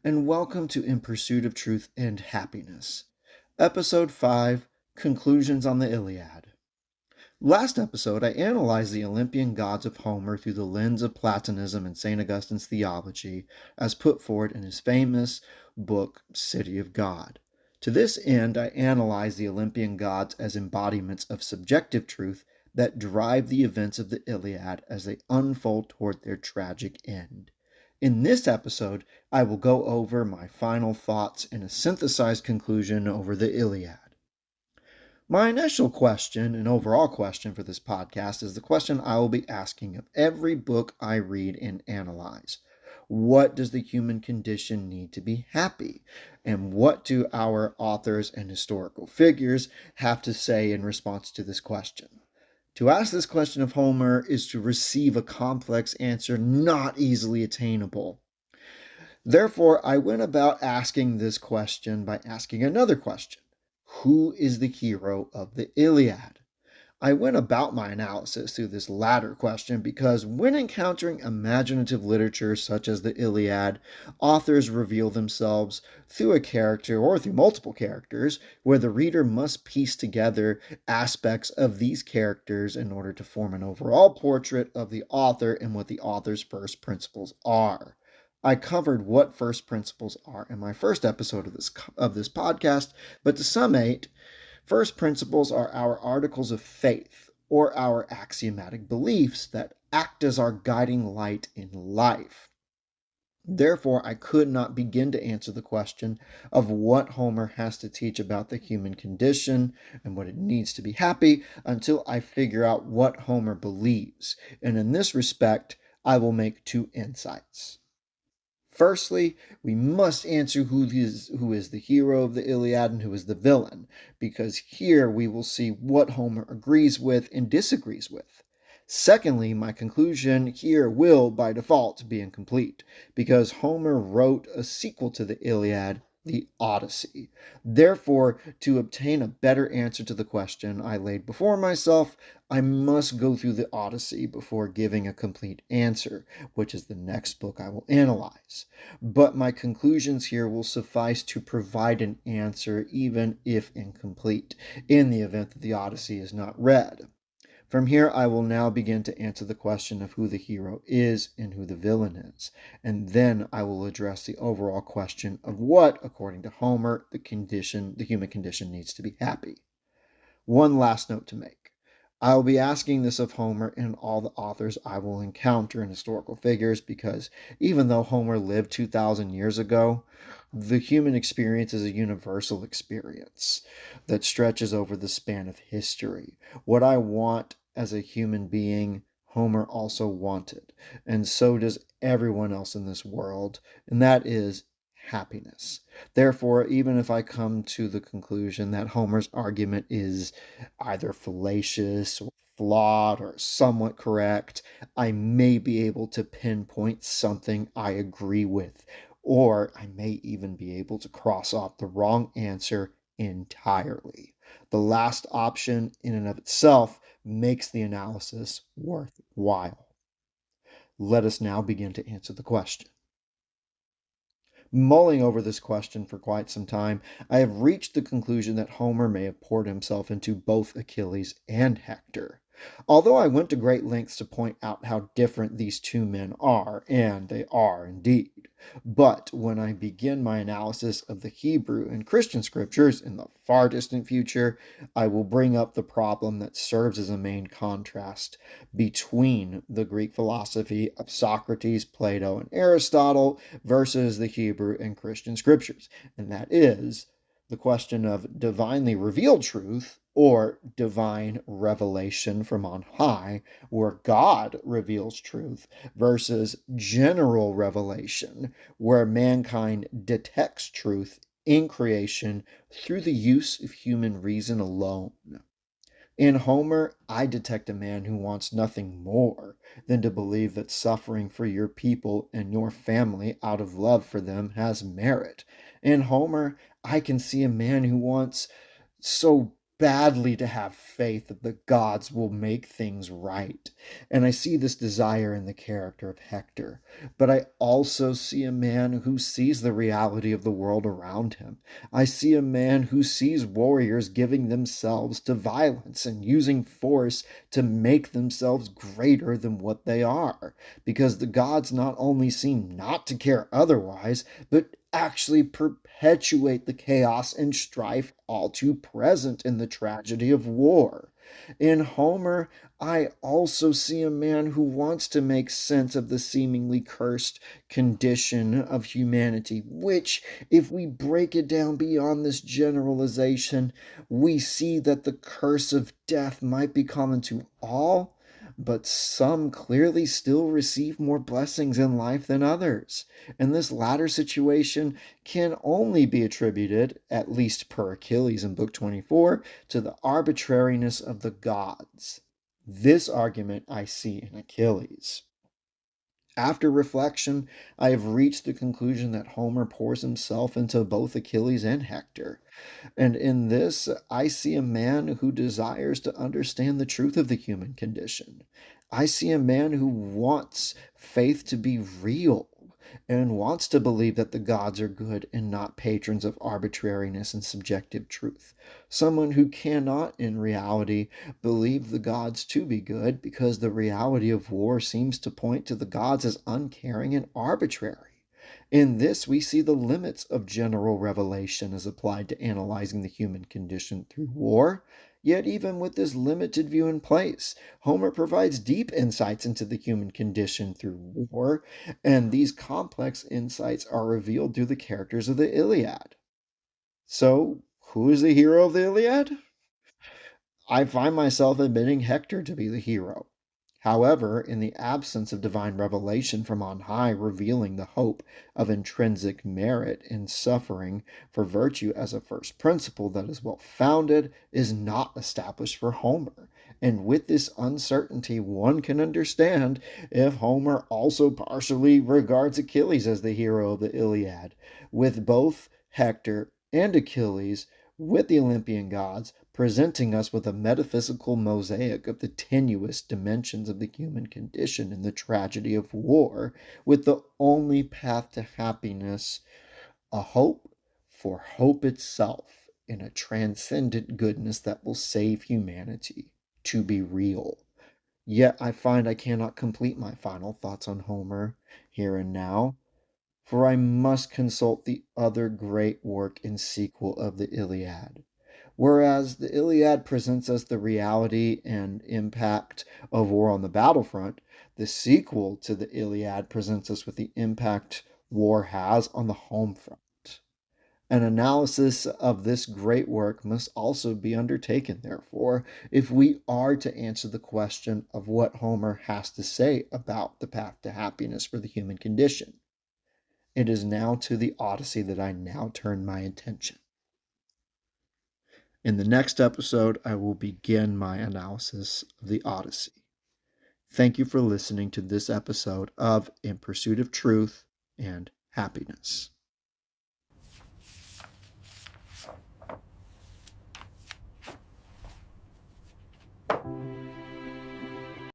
and welcome to In Pursuit of Truth and Happiness, Episode 5, Conclusions on the Iliad. Last episode, I analyzed the Olympian gods of Homer through the lens of Platonism and St. Augustine's theology, as put forward in his famous book, City of God. To this end, I analyzed the Olympian gods as embodiments of subjective truth that drive the events of the Iliad as they unfold toward their tragic end. In this episode, I will go over my final thoughts and a synthesized conclusion over the Iliad. My initial question and overall question for this podcast is the question I will be asking of every book I read and analyze. What does the human condition need to be happy? And what do our authors and historical figures have to say in response to this question? To ask this question of Homer is to receive a complex answer not easily attainable. Therefore, I went about asking this question by asking another question. Who is the hero of the Iliad? I went about my analysis through this latter question because when encountering imaginative literature such as the Iliad, authors reveal themselves through a character or through multiple characters where the reader must piece together aspects of these characters in order to form an overall portrait of the author and what the author's first principles are. I covered what first principles are in my first episode of this podcast, but to summate, first principles are our articles of faith, or our axiomatic beliefs that act as our guiding light in life. Therefore, I could not begin to answer the question of what Homer has to teach about the human condition and what it needs to be happy until I figure out what Homer believes. And in this respect, I will make two insights. Firstly, we must answer who is the hero of the Iliad and who is the villain, because here we will see what Homer agrees with and disagrees with. Secondly, my conclusion here will, by default, be incomplete, because Homer wrote a sequel to the Iliad, the Odyssey. Therefore, to obtain a better answer to the question I laid before myself, I must go through the Odyssey before giving a complete answer, which is the next book I will analyze. But my conclusions here will suffice to provide an answer, even if incomplete, in the event that the Odyssey is not read. From here, I will now begin to answer the question of who the hero is and who the villain is, and then I will address the overall question of what, according to Homer, the human condition needs to be happy. One last note to make. I will be asking this of Homer and all the authors I will encounter in historical figures because even though Homer lived 2,000 years ago, the human experience is a universal experience that stretches over the span of history. What I want as a human being, Homer also wanted, and so does everyone else in this world, and that is happiness. Therefore, even if I come to the conclusion that Homer's argument is either fallacious or flawed or somewhat correct, I may be able to pinpoint something I agree with, or I may even be able to cross off the wrong answer entirely. The last option in and of itself makes the analysis worthwhile. Let us now begin to answer the question. Mulling over this question for quite some time, I have reached the conclusion that Homer may have poured himself into both Achilles and Hector. Although I went to great lengths to point out how different these two men are, and they are indeed, but when I begin my analysis of the Hebrew and Christian scriptures in the far distant future, I will bring up the problem that serves as a main contrast between the Greek philosophy of Socrates, Plato, and Aristotle versus the Hebrew and Christian scriptures, and that is the question of divinely revealed truth or divine revelation from on high, where God reveals truth, versus general revelation, where mankind detects truth in creation through the use of human reason alone. In Homer, I detect a man who wants nothing more than to believe that suffering for your people and your family out of love for them has merit. In Homer, I can see a man who wants so badly to have faith that the gods will make things right. And I see this desire in the character of Hector. But I also see a man who sees the reality of the world around him. I see a man who sees warriors giving themselves to violence and using force to make themselves greater than what they are. Because the gods not only seem not to care otherwise, but actually perpetuate the chaos and strife all too present in the tragedy of war. In Homer, I also see a man who wants to make sense of the seemingly cursed condition of humanity, which, if we break it down beyond this generalization, we see that the curse of death might be common to all, but some clearly still receive more blessings in life than others. And this latter situation can only be attributed, at least per Achilles in Book 24, to the arbitrariness of the gods. This argument I see in Achilles. After reflection, I have reached the conclusion that Homer pours himself into both Achilles and Hector. And in this, I see a man who desires to understand the truth of the human condition. I see a man who wants faith to be real and wants to believe that the gods are good and not patrons of arbitrariness and subjective truth. Someone who cannot, in reality, believe the gods to be good because the reality of war seems to point to the gods as uncaring and arbitrary. In this, we see the limits of general revelation as applied to analyzing the human condition through war. Yet, even with this limited view in place, Homer provides deep insights into the human condition through war, and these complex insights are revealed through the characters of the Iliad. So, who is the hero of the Iliad? I find myself admitting Hector to be the hero. However, in the absence of divine revelation from on high revealing the hope of intrinsic merit in suffering for virtue as a first principle that is well founded is not established for Homer. And with this uncertainty, one can understand if Homer also partially regards Achilles as the hero of the Iliad, with both Hector and Achilles with the Olympian gods, presenting us with a metaphysical mosaic of the tenuous dimensions of the human condition in the tragedy of war, with the only path to happiness a hope for hope itself in a transcendent goodness that will save humanity to be real. Yet I find I cannot complete my final thoughts on Homer here and now, for I must consult the other great work and sequel of the Iliad. Whereas the Iliad presents us the reality and impact of war on the battlefront, the sequel to the Iliad presents us with the impact war has on the home front. An analysis of this great work must also be undertaken, therefore, if we are to answer the question of what Homer has to say about the path to happiness for the human condition. It is now to the Odyssey that I now turn my attention. In the next episode, I will begin my analysis of the Odyssey. Thank you for listening to this episode of In Pursuit of Truth and Happiness.